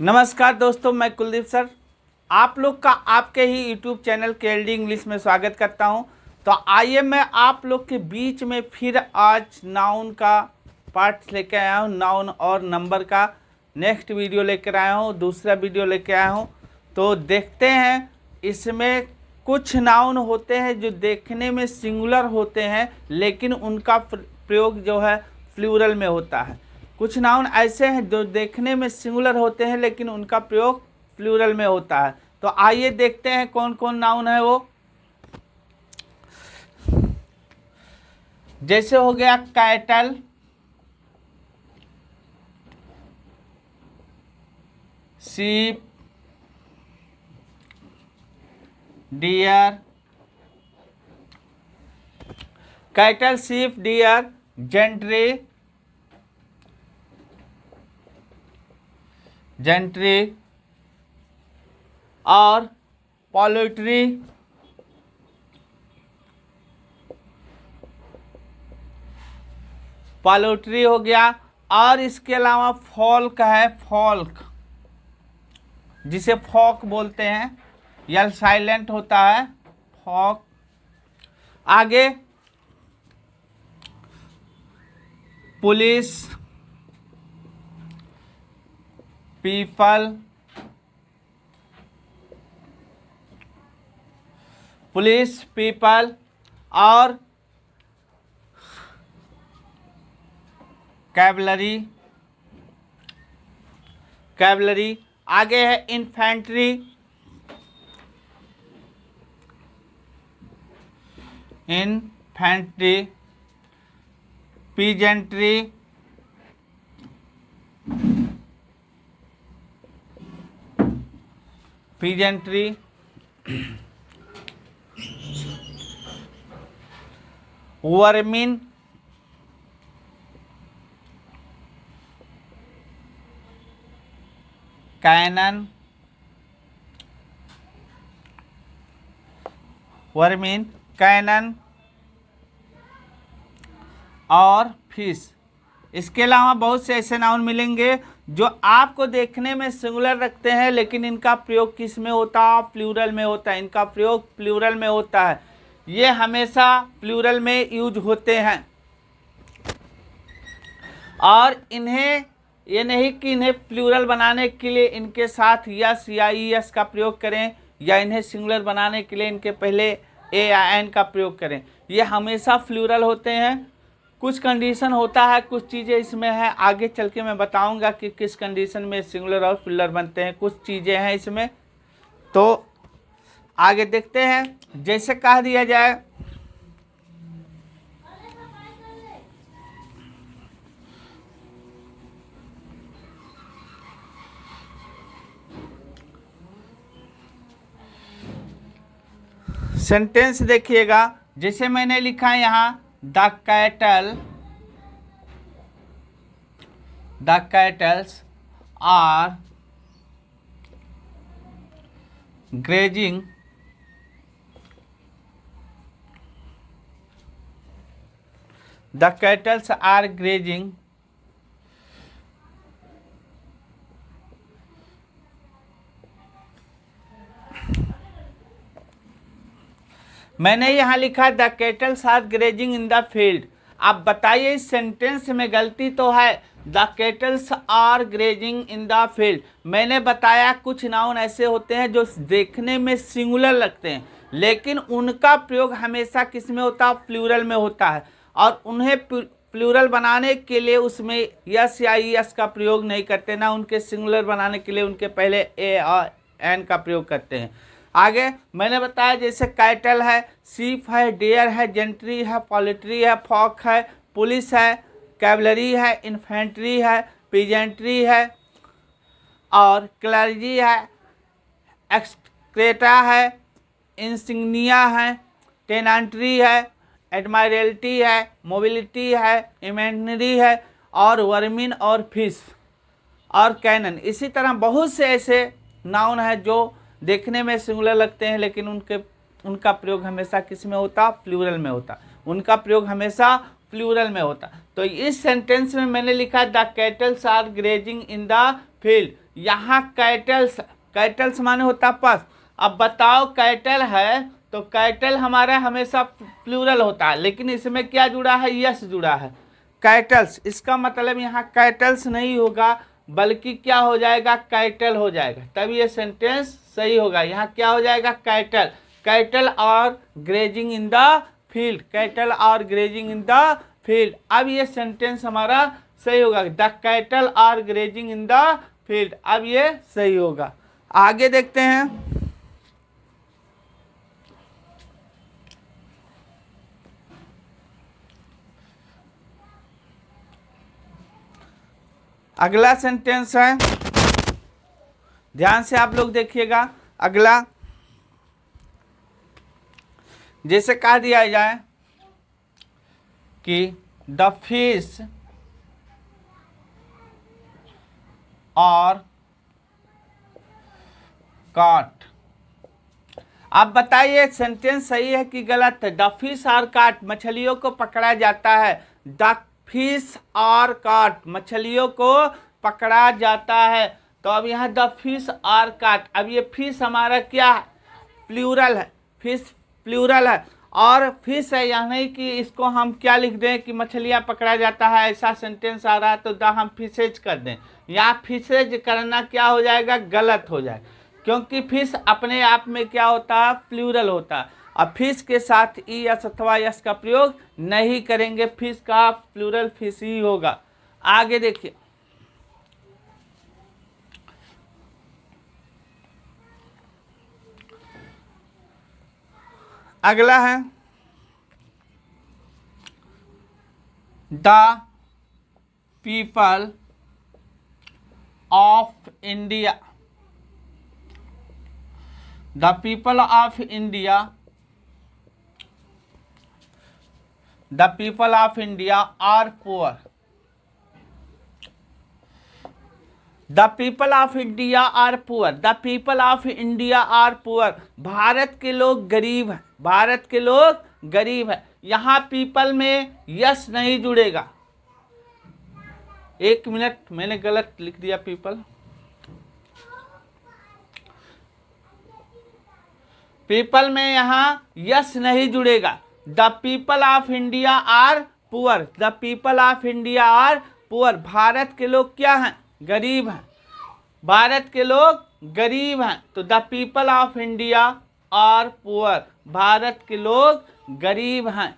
नमस्कार दोस्तों, मैं कुलदीप सर आप लोग का आपके ही यूट्यूब चैनल केएलडी इंग्लिश में स्वागत करता हूं। तो आइए मैं आप लोग के बीच में फिर आज नाउन का पार्ट लेकर आया हूं। नाउन और नंबर का नेक्स्ट वीडियो लेकर आया हूं, दूसरा वीडियो लेकर आया हूं। तो देखते हैं, इसमें कुछ नाउन होते हैं जो देखने में सिंगुलर होते हैं लेकिन उनका प्रयोग जो है प्लूरल में होता है। कुछ नाउन ऐसे हैं जो देखने में सिंगुलर होते हैं लेकिन उनका प्रयोग प्लूरल में होता है। तो आइए देखते हैं कौन कौन नाउन है वो। जैसे हो गया cattle, sheep, deer, cattle, sheep, deer, gentry और पोल्ट्री, हो गया। और इसके अलावा फॉल्क है, फॉल्क जिसे फॉक बोलते हैं, यल साइलेंट होता है, फॉक। आगे पुलिस, पीपल, और कैवलरी। आगे है इन्फेंट्री, पीजेंट्री, वर्मिन, कैनन, और फिश। इसके अलावा बहुत से ऐसे नाउन मिलेंगे जो आपको देखने में सिंगुलर रखते हैं लेकिन इनका प्रयोग किस में होता है? प्लूरल में होता है। इनका प्रयोग प्लूरल में होता है। ये हमेशा प्लूरल में यूज होते हैं। और इन्हें ये नहीं कि इन्हें प्लूरल बनाने के लिए इनके साथ यस या ईएस का प्रयोग करें, या इन्हें सिंगुलर बनाने के लिए इनके पहले ए या एन का प्रयोग करें। ये हमेशा प्लूरल होते हैं। कुछ कंडीशन होता है, कुछ चीज़ें इसमें है, आगे चल के मैं बताऊंगा कि किस कंडीशन में सिंगुलर और प्लूरल बनते हैं। कुछ चीज़ें हैं इसमें, तो आगे देखते हैं। जैसे कह दिया जाए सेंटेंस, देखिएगा जैसे मैंने लिखा है यहाँ, द कैटल्स आर ग्रेजिंग मैंने यहाँ लिखा the cattles are grazing in the field. आप बताइए इस सेंटेंस में गलती तो है। The cattles are grazing in the field, मैंने बताया कुछ नाउन ऐसे होते हैं जो देखने में सिंगुलर लगते हैं लेकिन उनका प्रयोग हमेशा किस में होता है? प्लूरल में होता है। और उन्हें प्लूरल बनाने के लिए उसमें यस या ईएस का प्रयोग नहीं करते, ना उनके सिंगुलर बनाने के लिए उनके पहले ए और एन का प्रयोग करते हैं। आगे मैंने बताया जैसे कैटल है, शीप है, डियर है, जेंट्री है, पोल्ट्री है, फॉक है, पुलिस है, कैवलरी है, इन्फेंट्री है, पीजेंट्री है, और क्लर्जी है, एक्सक्रेटा है, इंसिग्निया है, टेनेंट्री है, एडमायरल्टी है, मोबिलिटी है, इमेंटरी है, और वर्मिन और फिश और कैनन। इसी तरह बहुत से ऐसे नाउन हैं जो देखने में सिंगुलर लगते हैं लेकिन उनका प्रयोग हमेशा किस में होता? प्लूरल में होता। उनका प्रयोग हमेशा प्लूरल में होता। तो इस सेंटेंस में मैंने लिखा the cattles are grazing in the field. यहाँ कैटल्स माने होता पशु। अब बताओ कैटल है तो कैटल हमारा हमेशा प्लूरल होता है, लेकिन इसमें क्या जुड़ा है, यस जुड़ा है, कैटल्स। इसका मतलब यहाँ कैटल्स नहीं होगा बल्कि क्या हो जाएगा, कैटल हो जाएगा, तब ये सेंटेंस सही होगा। यहाँ क्या हो जाएगा, कैटल, कैटल और grazing in the field, cattle और ग्रेजिंग इन द फील्ड। अब ये सेंटेंस हमारा सही होगा, the cattle are grazing in the field. अब ये सही होगा। आगे देखते हैं। अगला सेंटेंस है, ध्यान से आप लोग देखिएगा। अगला जैसे कह दिया जाए कि द फिश और काट। आप बताइए सेंटेंस सही है कि गलत है। द फिश और काट, मछलियों को पकड़ा जाता है। द फिश और काट, मछलियों को पकड़ा जाता है। तो अब यहाँ द फिश और काट, अब ये फिश हमारा क्या है, प्लूरल है, फिश प्लूरल है और फिश है, यह नहीं कि इसको हम क्या लिख दें कि मछलियाँ पकड़ा जाता है, ऐसा सेंटेंस आ रहा है तो द हम फिशेज कर दें। यहाँ फिशेज करना क्या हो जाएगा, गलत हो जाएगा, क्योंकि फिश अपने आप में क्या होता है, प्लूरल होता है। अब फिश के साथ ई एस अथवा यस का प्रयोग नहीं करेंगे, फिश का प्लूरल फिश ही होगा। आगे देखिए, अगला है the people of India. The people of India, the people of India are poor. The people of India are poor, the people of India are poor. Bharat के लोग गरीब हैं, भारत के लोग गरीब हैं। यहाँ पीपल में यस नहीं जुड़ेगा। एक मिनट, मैंने गलत लिख दिया पीपल, पीपल में यहाँ यस नहीं जुड़ेगा। The people of India are poor, the people of India are poor. Bharat के लोग क्या हैं, गरीब हैं, भारत के लोग गरीब हैं। तो the people of India are poor, Bharat के लोग गरीब हैं,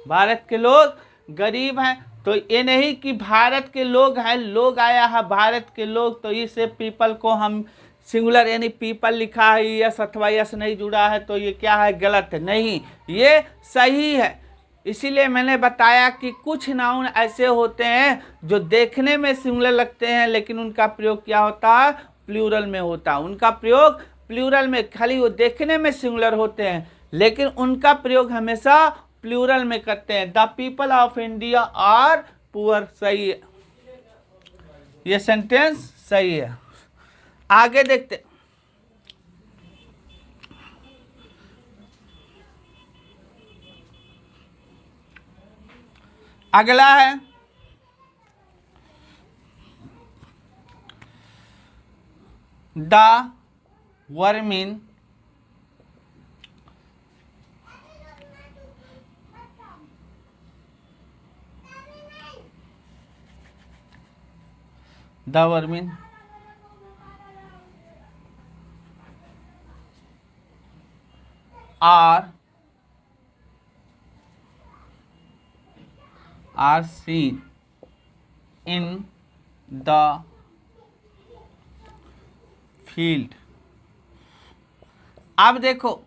भारत के लोग गरीब हैं। तो ये नहीं कि भारत के लोग हैं, लोग आया है भारत के लोग, तो इसे पीपल को हम सिंगुलर यानी पीपल लिखा है, यस अथवा यस नहीं जुड़ा है, तो ये क्या है, गलत है। नहीं, ये सही है। इसीलिए मैंने बताया कि कुछ नाउन ऐसे होते हैं जो देखने में सिंगुलर लगते हैं लेकिन उनका प्रयोग क्या होता है, प्लूरल में होता है। उनका प्रयोग प्लूरल में, खाली वो देखने में सिंगुलर होते हैं लेकिन उनका प्रयोग हमेशा प्लूरल में करते हैं। The people of India are poor, सही है, ये सेंटेंस सही है। आगे देखते, अगला है the vermin are seen in the field। अब देखो,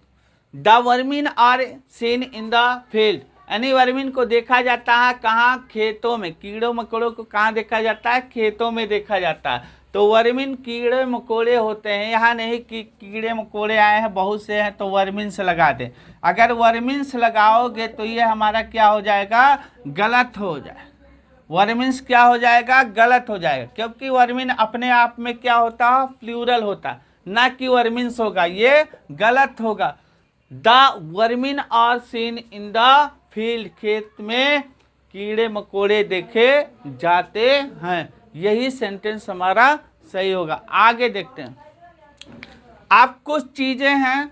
the vermin are seen in the field, यानी वर्मिन को देखा जाता है कहाँ, खेतों में। कीड़ों मकोड़ों को कहाँ देखा जाता है, खेतों में देखा जाता है। तो वर्मिन कीड़े मकोड़े होते हैं, यहाँ नहीं कि कीड़े मकोड़े आए हैं बहुत से हैं तो वर्मिन से लगा दें। अगर वर्मिन से लगाओगे तो ये हमारा क्या हो जाएगा, गलत हो जाए, वर्मिन्स क्या हो जाएगा, गलत हो जाएगा, क्योंकि वर्मिन अपने आप में क्या होता है, प्लूरल होता, ना कि वर्मिन्स होगा, ये गलत होगा। The vermin are seen in the field, खेत में कीड़े मकोड़े देखे जाते हैं। यही सेंटेंस हमारा सही होगा। आगे देखते हैं। आप कुछ चीजें हैं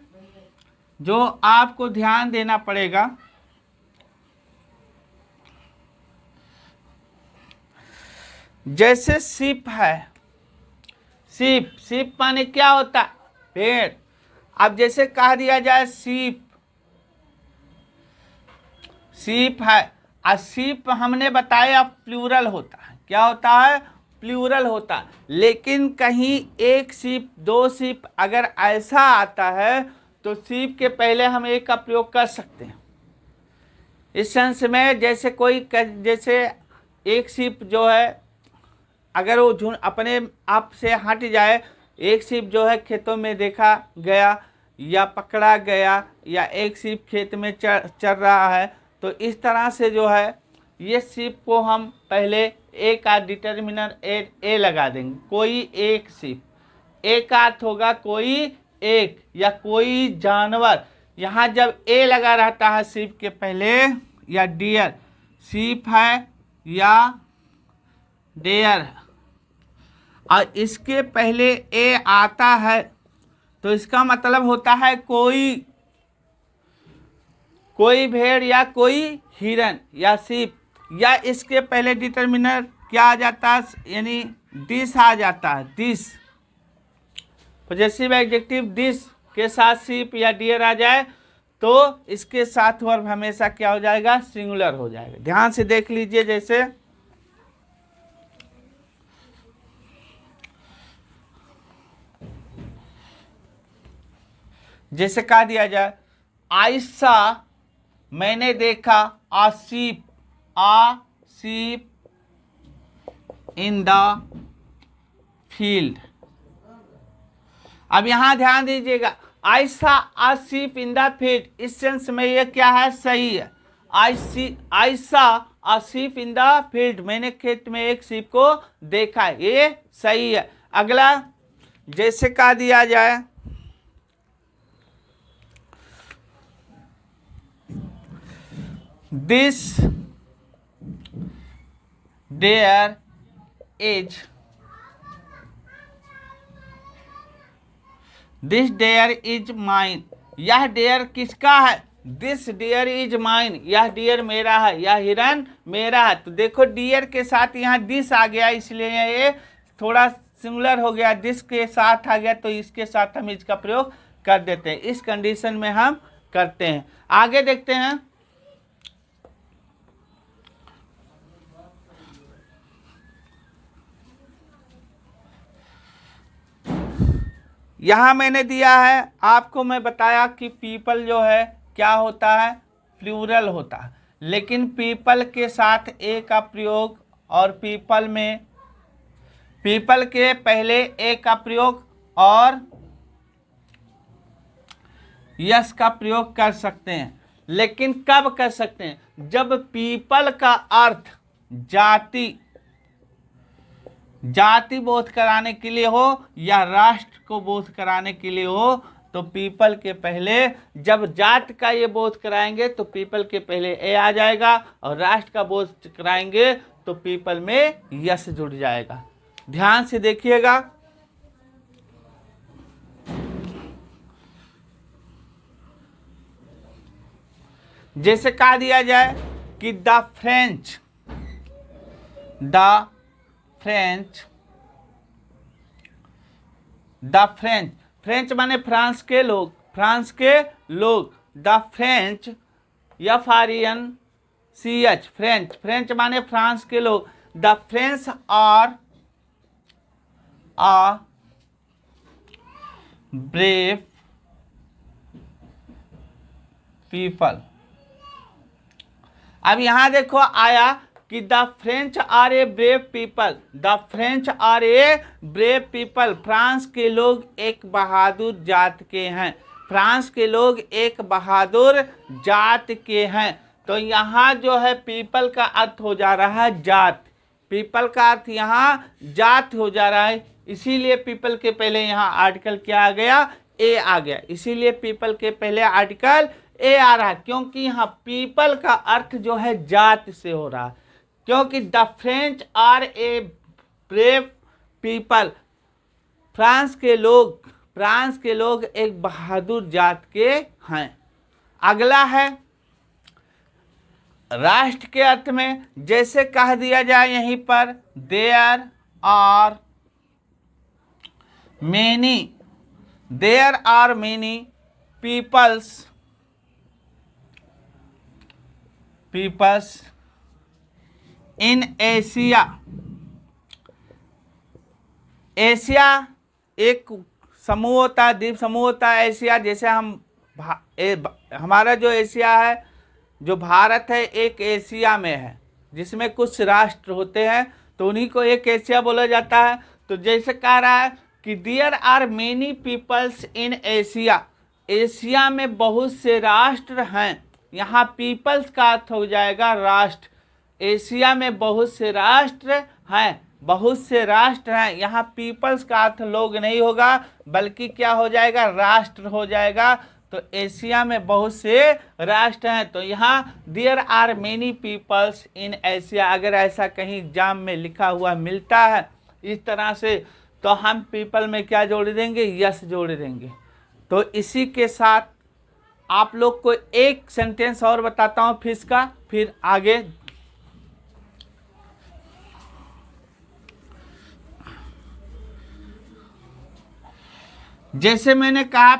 जो आपको ध्यान देना पड़ेगा। जैसे सीप है, सीप माने क्या होता है? पेड़। अब जैसे कह दिया जाए सीप है, और सीप हमने बताया प्लूरल होता है। क्या होता है? प्लूरल होता है। लेकिन कहीं एक सीप, दो सीप अगर ऐसा आता है तो सीप के पहले हम एक का प्रयोग कर सकते हैं। इस सेंस में जैसे एक सीप जो है, अगर वो झुंड अपने आप से हट जाए, एक सीप जो है खेतों में देखा गया या पकड़ा गया, या एक सीप खेत में चर रहा है, तो इस तरह से जो है ये सीप को हम पहले ए का डिटर्मिनर ए लगा देंगे। कोई एक सीप, एक अर्थ होगा कोई एक या कोई जानवर। यहाँ जब ए लगा रहता है सीप के पहले, या डियर, सीप है या डेयर है, और इसके पहले ए आता है, तो इसका मतलब होता है कोई भेड़ या कोई हिरन या सीप, या इसके पहले डिटर्मिनर क्या आ जाता है, यानी दिस आ जाता है। दिस पॉजेसिव एडजेक्टिव दिस के साथ सीप या डियर आ जाए तो इसके साथ वर्ब हमेशा क्या हो जाएगा? सिंगुलर हो जाएगा। ध्यान से देख लीजिए। जैसे कह दिया जाए आई सा, मैंने देखा, आ सीप इन द फील्ड। अब यहां ध्यान दीजिएगा, आई सा आ सीप इन द फील्ड, इस सेंस में ये क्या है? सही है। आई सा आ सीप इन द फील्ड, मैंने खेत में एक सीप को देखा है, ये सही है। अगला जैसे कह दिया जाए दिस डेयर इज माइन, यह डेयर किसका है? दिस डेयर इज माइन, यह डेयर मेरा है, यह हिरन मेरा है। तो देखो डियर के साथ यहाँ दिस आ गया, इसलिए ये थोड़ा सिंगुलर हो गया, दिस के साथ आ गया, तो इसके साथ हम इसका प्रयोग कर देते हैं। इस कंडीशन में हम करते हैं। आगे देखते हैं। यहाँ मैंने दिया है, आपको मैं बताया कि पीपल जो है क्या होता है? प्लूरल होता है। लेकिन पीपल के साथ ए का प्रयोग, और पीपल के पहले ए का प्रयोग और यस का प्रयोग कर सकते हैं। लेकिन कब कर सकते हैं? जब पीपल का अर्थ जाति बोध कराने के लिए हो या राष्ट्र को बोध कराने के लिए हो, तो पीपल के पहले, जब जात का ये बोध कराएंगे तो पीपल के पहले ए आ जाएगा, और राष्ट्र का बोध कराएंगे तो पीपल में यस जुड़ जाएगा। ध्यान से देखिएगा। जैसे कहा दिया जाए कि द फ्रेंच माने फ्रांस के लोग, द फ्रेंच, FRENCH, फ्रेंच माने फ्रांस के लोग। The French are a brave people. अब यहां देखो आया कि the French are a brave people, France के लोग एक बहादुर जात के हैं, तो यहाँ जो है पीपल का अर्थ हो जा रहा है जात, पीपल का अर्थ यहाँ जात हो जा रहा है, इसीलिए पीपल के पहले यहाँ आर्टिकल क्या आ गया? ए आ गया, इसीलिए पीपल के पहले आर्टिकल ए आ रहा है क्योंकि यहाँ पीपल का अर्थ जो है जात से हो रहा है, क्योंकि the French are a brave people, France के लोग एक बहादुर जात के हैं। अगला है राष्ट्र के अर्थ में, जैसे कह दिया जाए यहीं पर there are many peoples in Asia. Asia एक समूह होता है, द्वीप समूह होता है एशिया। जैसे हमारा जो एशिया है, जो भारत है, एक एशिया में है जिसमें कुछ राष्ट्र होते हैं, तो उन्हीं को एक एशिया बोला जाता है। तो जैसे कह रहा है कि there are many peoples in Asia, Asia में बहुत से राष्ट्र हैं। यहाँ पीपल्स का अर्थ हो जाएगा राष्ट्र। एशिया में बहुत से राष्ट्र हैं, यहाँ पीपल्स का अर्थ लोग नहीं होगा, बल्कि क्या हो जाएगा, राष्ट्र हो जाएगा। तो एशिया में बहुत से राष्ट्र हैं, तो यहाँ there are many peoples in Asia, अगर ऐसा कहीं एग्जाम में लिखा हुआ मिलता है इस तरह से, तो हम पीपल में क्या जोड़ देंगे, यस जोड़ देंगे। तो इसी के साथ आप लोग को एक सेंटेंस और बताता हूँ फिश का, फिर आगे। जैसे मैंने कहा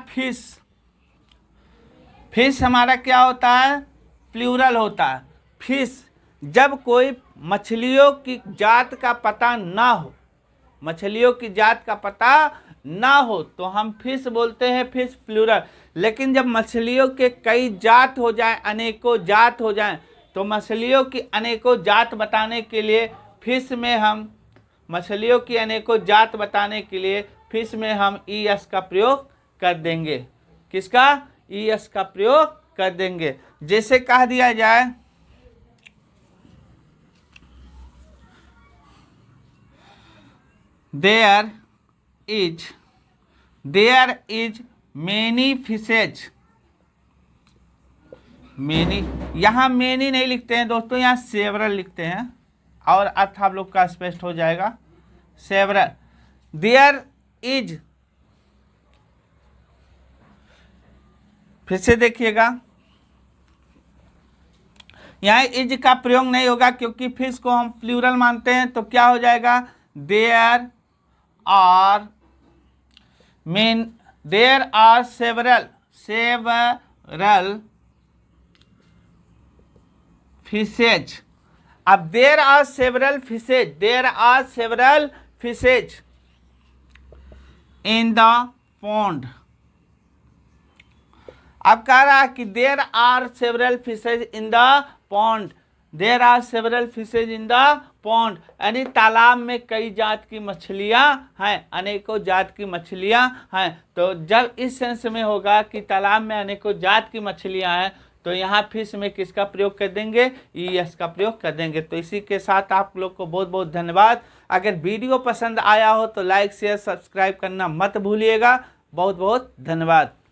फिश हमारा क्या होता है, प्लूरल होता है। फिश, जब कोई मछलियों की जात का पता ना हो, तो हम फिश बोलते हैं, फिश प्लूरल। लेकिन जब मछलियों के कई जात हो जाएं, अनेकों जात हो जाएं, तो मछलियों की अनेकों जात बताने के लिए फिश में हम ईएस का प्रयोग कर देंगे। किसका, ईएस का प्रयोग कर देंगे। जैसे कह दिया जाए देयर इज मेनी फिशेज। यहाँ मेनी नहीं लिखते हैं दोस्तों, यहाँ सेवरल लिखते हैं और अर्थ आप लोग का स्पष्ट हो जाएगा। सेवरल, देयर इज, फिर से देखिएगा, यहाँ इज का प्रयोग नहीं होगा क्योंकि फिश को हम प्लूरल मानते हैं। तो क्या हो जाएगा, देयर आर सेवरल फिशेज। अब there are several fishes in the pond. अब कह रहा है कि there are several fishes in the pond, यानी तालाब में कई जात की मछलियां हैं, अनेकों जात की मछलियां हैं। तो जब इस सेंस में होगा कि तालाब में अनेकों जात की मछलियां हैं, तो यहाँ फिश में किसका प्रयोग कर देंगे, ईएस का प्रयोग कर देंगे। तो इसी के साथ आप लोग को बहुत बहुत धन्यवाद। अगर वीडियो पसंद आया हो तो लाइक शेयर सब्सक्राइब करना मत भूलिएगा। बहुत बहुत धन्यवाद।